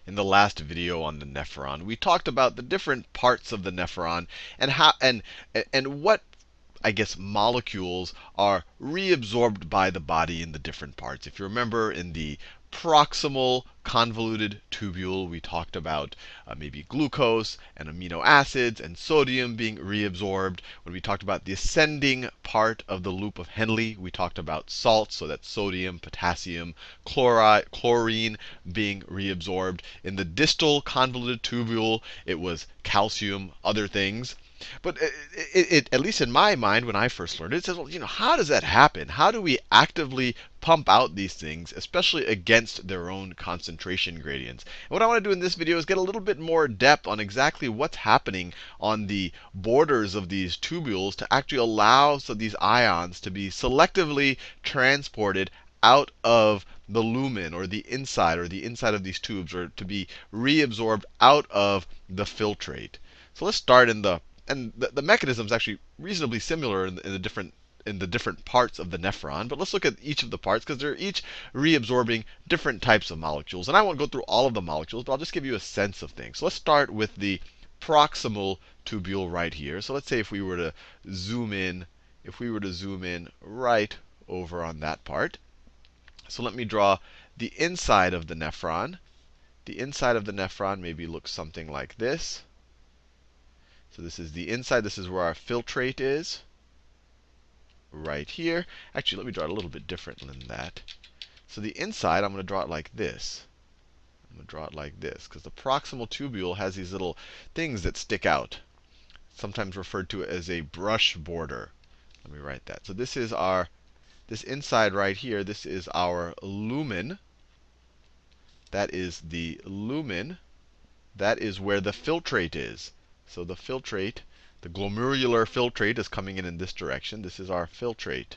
In the last video on the nephron, we talked about the different parts of the nephron and how and what, I guess, molecules are reabsorbed by the body in the different parts. If you remember, in the proximal convoluted tubule, we talked about maybe glucose and amino acids and sodium being reabsorbed. When we talked about the ascending part of the loop of Henle, we talked about salts, so that's sodium, potassium, chlorine being reabsorbed. In the distal convoluted tubule, it was calcium, other things. But at least in my mind, when I first learned it, it says, well, how does that happen? How do we actively pump out these things, especially against their own concentration gradients? And what I want to do in this video is get a little bit more depth on exactly what's happening on the borders of these tubules to actually allow these ions to be selectively transported out of the lumen, or the inside of these tubes, or to be reabsorbed out of the filtrate. So let's start in the mechanism is actually reasonably similar in the different parts of the nephron. But let's look at each of the parts, because they're each reabsorbing different types of molecules. And I won't go through all of the molecules, but I'll just give you a sense of things. So let's start with the proximal tubule right here. So let's say if we were to zoom in right over on that part. So let me draw the inside of the nephron. The inside of the nephron maybe looks something like this. So this is the inside. This is where our filtrate is, right here. Actually, let me draw it a little bit different than that. So the inside, I'm going to draw it like this. I'm going to draw it like this, because the proximal tubule has these little things that stick out, sometimes referred to as a brush border. Let me write that. So this inside right here, this is our lumen. That is the lumen. That is where the filtrate is. So the filtrate, the glomerular filtrate, is coming in this direction. This is our filtrate.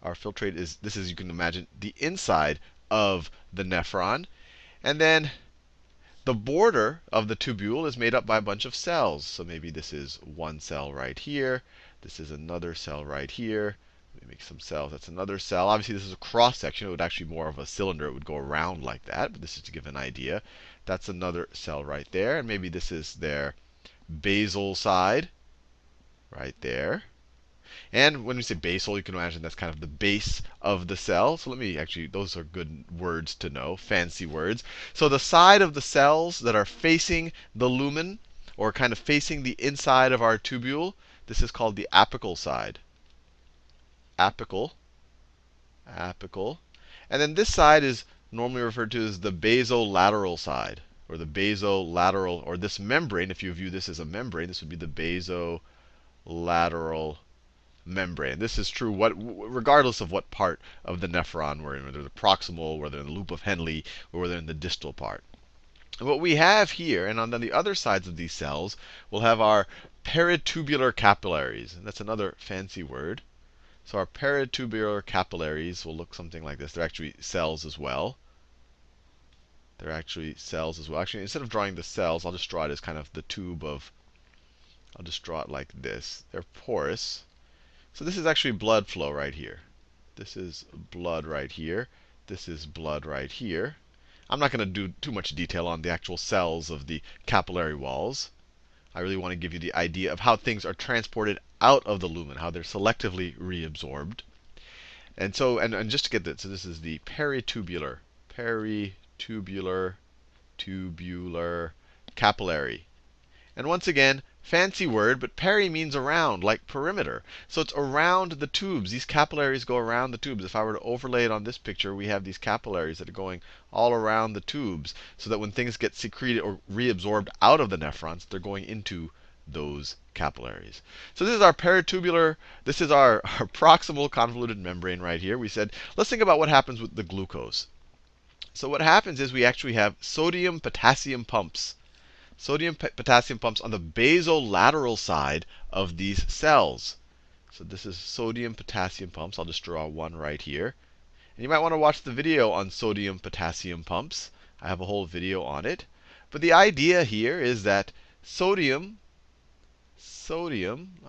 Our filtrate is, you can imagine, the inside of the nephron. And then the border of the tubule is made up by a bunch of cells. So maybe this is one cell right here. This is another cell right here. Let me make some cells. That's another cell. Obviously, this is a cross section. It would actually be more of a cylinder. It would go around like that. But this is to give an idea. That's another cell right there. And maybe this is their basal side right there. And when we say basal, you can imagine that's kind of the base of the cell. So let me actually, those are good words to know, fancy words. So the side of the cells that are facing the lumen, or kind of facing the inside of our tubule, this is called the apical side. Apical. Apical. And then this side is normally referred to as the basolateral side, or the basolateral, or this membrane. If you view this as a membrane, this would be the basolateral membrane. This is true regardless of what part of the nephron we're in, whether the proximal, whether in the loop of Henle, or whether in the distal part. And what we have here, and on the other sides of these cells, we'll have our peritubular capillaries. And that's another fancy word. So our peritubular capillaries will look something like this. They're actually cells as well. They're actually cells as well. Actually, instead of drawing the cells, I'll just draw it as kind of the tube of, I'll just draw it like this. They're porous. So this is actually blood flow right here. This is blood right here. This is blood right here. I'm not going to do too much detail on the actual cells of the capillary walls. I really want to give you the idea of how things are transported out of the lumen, how they're selectively reabsorbed. And so, and just to get this, so this is the peritubular capillary. And once again, fancy word, but peri means around, like perimeter. So it's around the tubes. These capillaries go around the tubes. If I were to overlay it on this picture, we have these capillaries that are going all around the tubes, so that when things get secreted or reabsorbed out of the nephrons, they're going into those capillaries. So this is our peritubular, this is our proximal convoluted membrane right here. We said, let's think about what happens with the glucose. So what happens is we actually have sodium-potassium pumps. Sodium-potassium pumps on the basolateral side of these cells. So this is sodium-potassium pumps. I'll just draw one right here. And you might want to watch the video on sodium-potassium pumps. I have a whole video on it. But the idea here is that sodium,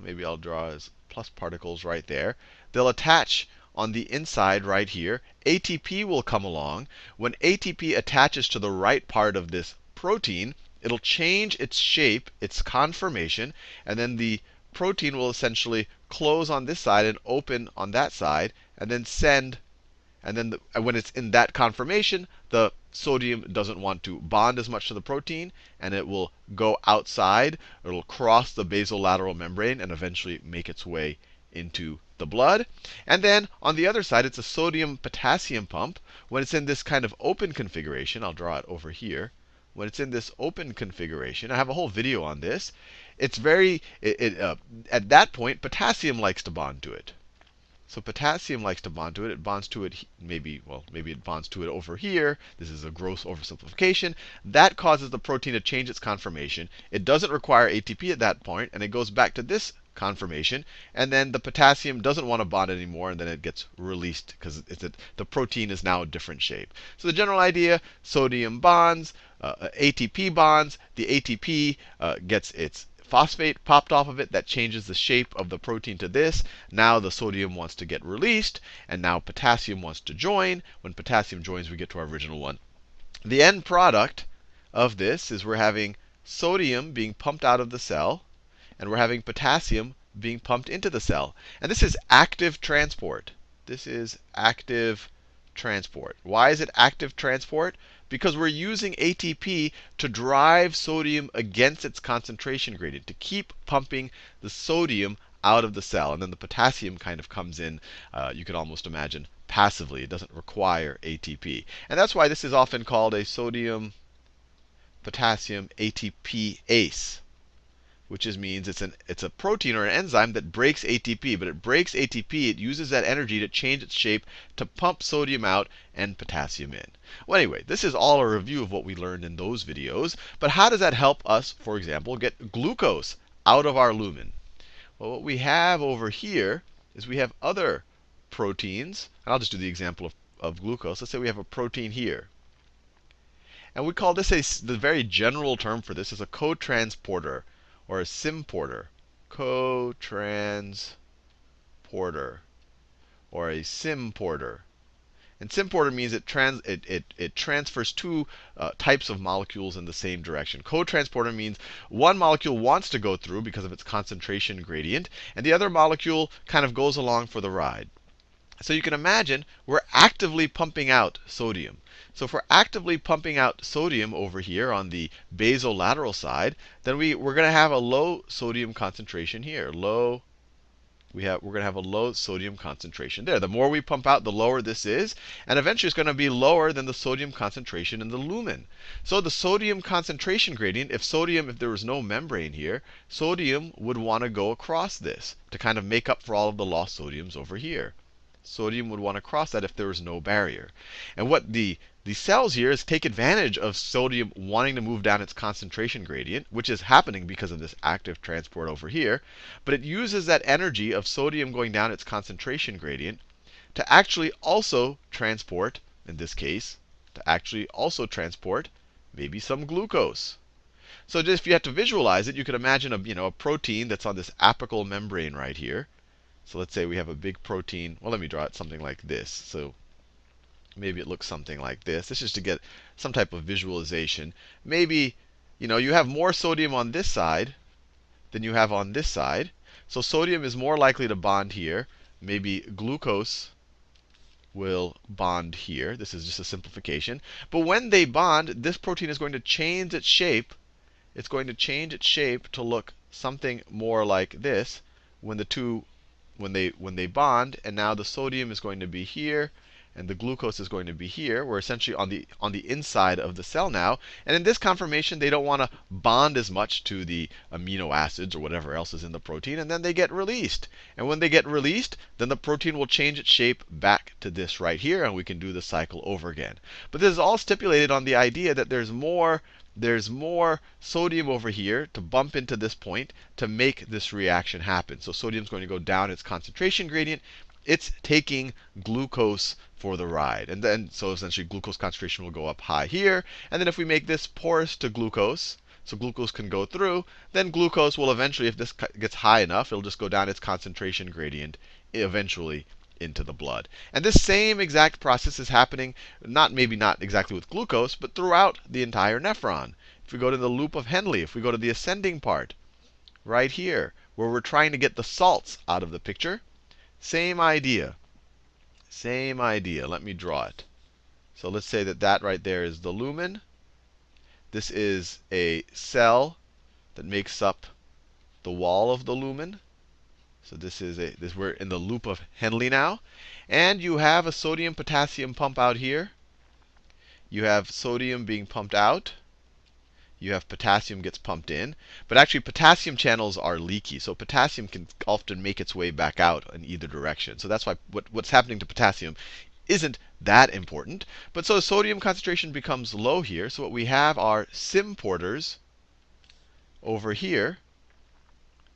maybe I'll draw as plus particles right there. They'll attach on the inside right here, ATP will come along. When ATP attaches to the right part of this protein, it'll change its shape, its conformation, and then the protein will essentially close on this side and open on that side, and then send. And then when it's in that conformation, the sodium doesn't want to bond as much to the protein, and it will go outside. It'll cross the basolateral membrane and eventually make its way into the blood. And then on the other side, it's a sodium-potassium pump. When it's in this kind of open configuration, I'll draw it over here. When it's in this open configuration, I have a whole video on this. It's at that point, potassium likes to bond to it. So potassium likes to bond to it. It bonds to it maybe it bonds to it over here. This is a gross oversimplification. That causes the protein to change its conformation. It doesn't require ATP at that point, and it goes back to this conformation. And then the potassium doesn't want to bond anymore, and then it gets released because the protein is now a different shape. So the general idea: sodium bonds, ATP bonds. The ATP gets its phosphate popped off of it. That changes the shape of the protein to this. Now the sodium wants to get released, and now potassium wants to join. When potassium joins, we get to our original one. The end product of this is we're having sodium being pumped out of the cell, and we're having potassium being pumped into the cell. And this is active transport. This is active transport. Why is it active transport? Because we're using ATP to drive sodium against its concentration gradient, to keep pumping the sodium out of the cell. And then the potassium kind of comes in, you could almost imagine, passively. It doesn't require ATP. And that's why this is often called a sodium potassium ATPase, which means it's a protein or an enzyme that breaks ATP. But it breaks ATP. It uses that energy to change its shape to pump sodium out and potassium in. Well, anyway, this is all a review of what we learned in those videos. But how does that help us, for example, get glucose out of our lumen? Well, what we have over here is we have other proteins. And I'll just do the example of glucose. Let's say we have a protein here. And we call this the very general term for this is a cotransporter, or a symporter. Cotransporter, or a symporter. And symporter means it transfers two types of molecules in the same direction. Cotransporter means one molecule wants to go through because of its concentration gradient, and the other molecule kind of goes along for the ride. So you can imagine we're actively pumping out sodium. So if we're actively pumping out sodium over here on the basolateral side, then we're going to have a low sodium concentration here. We're going to have a low sodium concentration there. The more we pump out, the lower this is. And eventually it's going to be lower than the sodium concentration in the lumen. So the sodium concentration gradient, if there was no membrane here, sodium would want to go across this to kind of make up for all of the lost sodiums over here. Sodium would want to cross that if there was no barrier. And what the cells here is take advantage of sodium wanting to move down its concentration gradient, which is happening because of this active transport over here. But it uses that energy of sodium going down its concentration gradient to actually also transport, in this case, maybe some glucose. So just if you have to visualize it, you could imagine a protein that's on this apical membrane right here. So let's say we have a big protein. Well, let me draw it something like this. So maybe it looks something like this. This is to get some type of visualization. Maybe you have more sodium on this side than you have on this side. So sodium is more likely to bond here. Maybe glucose will bond here. This is just a simplification. But when they bond, this protein is going to change its shape. It's going to change its shape to look something more like this when they bond. And now the sodium is going to be here, and the glucose is going to be here. We're essentially on the inside of the cell now. And in this conformation, they don't want to bond as much to the amino acids or whatever else is in the protein, and then they get released. And when they get released, then the protein will change its shape back to this right here, and we can do the cycle over again. But this is all stipulated on the idea that there's more sodium over here to bump into this point to make this reaction happen. So sodium is going to go down its concentration gradient. It's taking glucose for the ride. And then, so essentially, glucose concentration will go up high here. And then if we make this porous to glucose, so glucose can go through, then glucose will eventually, if this gets high enough, it'll just go down its concentration gradient eventually into the blood. And this same exact process is happening, maybe not exactly with glucose, but throughout the entire nephron. If we go to the loop of Henle, if we go to the ascending part, right here, where we're trying to get the salts out of the picture, same idea. Same idea. Let me draw it. So let's say that that right there is the lumen. This is a cell that makes up the wall of the lumen. So we're in the loop of Henle now. And you have a sodium potassium pump out here. You have sodium being pumped out. You have potassium gets pumped in. But actually, potassium channels are leaky. So potassium can often make its way back out in either direction. So that's why what's happening to potassium isn't that important. But so sodium concentration becomes low here. So what we have are symporters over here.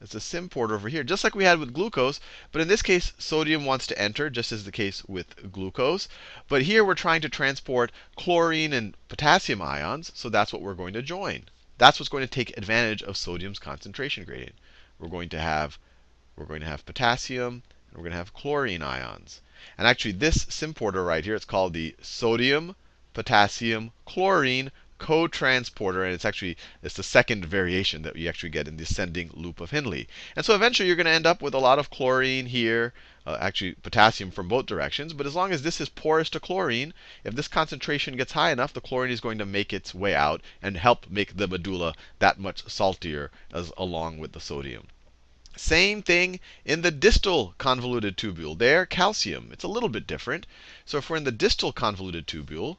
It's a symport over here, just like we had with glucose. But in this case, sodium wants to enter, just as the case with glucose. But here we're trying to transport chlorine and potassium ions, so that's what we're going to join. That's what's going to take advantage of sodium's concentration gradient. We're going to have potassium, and we're going to have chlorine ions. And actually, this symporter right here, it's called the sodium potassium chlorine co-transporter, and it's the second variation that you actually get in the ascending loop of Henle. And so eventually you're going to end up with a lot of chlorine here, actually potassium from both directions. But as long as this is porous to chlorine, if this concentration gets high enough, the chlorine is going to make its way out and help make the medulla that much saltier along with the sodium. Same thing in the distal convoluted tubule. There, calcium. It's a little bit different. So if we're in the distal convoluted tubule,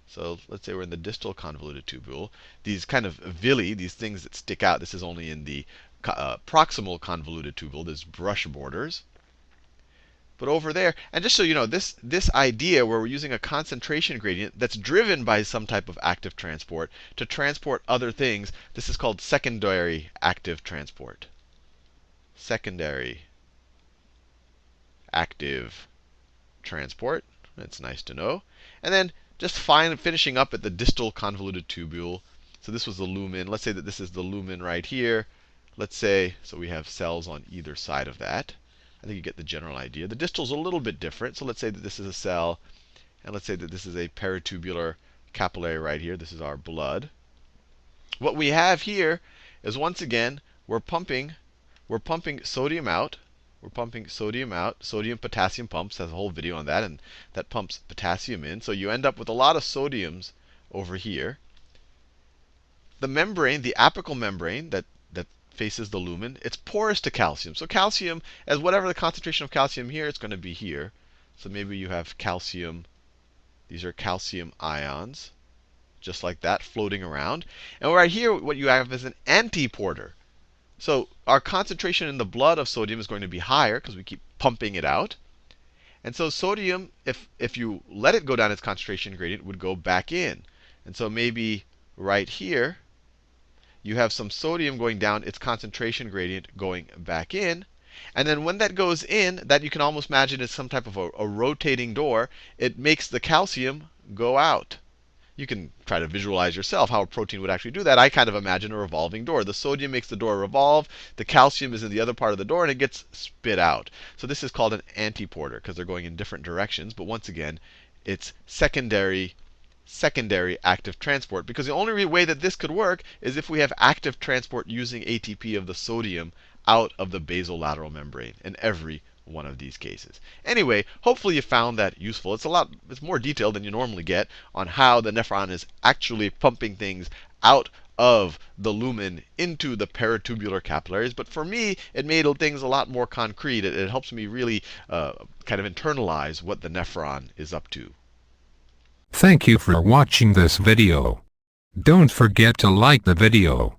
so let's say we're in the distal convoluted tubule. These kind of villi, these things that stick out, this is only in the proximal convoluted tubule, there's brush borders. But over there, and just so you know, this idea where we're using a concentration gradient that's driven by some type of active transport to transport other things, this is called secondary active transport. Secondary active transport. That's nice to know. And then just finishing up at the distal convoluted tubule. So this was the lumen. Let's say that this is the lumen right here. Let's say, so we have cells on either side of that. I think you get the general idea. The distal is a little bit different. So let's say that this is a cell. And let's say that this is a peritubular capillary right here. This is our blood. What we have here is, once again, we're pumping sodium out. We're pumping sodium out. Sodium potassium pumps has a whole video on that, and that pumps potassium in. So you end up with a lot of sodiums over here. The membrane, the apical membrane that faces the lumen, it's porous to calcium. So calcium, as whatever the concentration of calcium here, it's going to be here. So maybe you have calcium. These are calcium ions, just like that, floating around. And right here, what you have is an antiporter. So our concentration in the blood of sodium is going to be higher because we keep pumping it out. And so sodium, if you let it go down its concentration gradient, would go back in. And so maybe right here, you have some sodium going down its concentration gradient going back in. And then when that goes in, that you can almost imagine as some type of a rotating door, it makes the calcium go out. You can try to visualize yourself how a protein would actually do that. I kind of imagine a revolving door. The sodium makes the door revolve. The calcium is in the other part of the door, and it gets spit out. So this is called an antiporter because they're going in different directions. But once again, it's secondary active transport. Because the only way that this could work is if we have active transport using ATP of the sodium out of the basolateral membrane in every one of these cases. Anyway, hopefully you found that useful. It's more detailed than you normally get on how the nephron is actually pumping things out of the lumen into the peritubular capillaries. But for me, it made things a lot more concrete. It helps me really kind of internalize what the nephron is up to. Thank you for watching this video. Don't forget to like the video.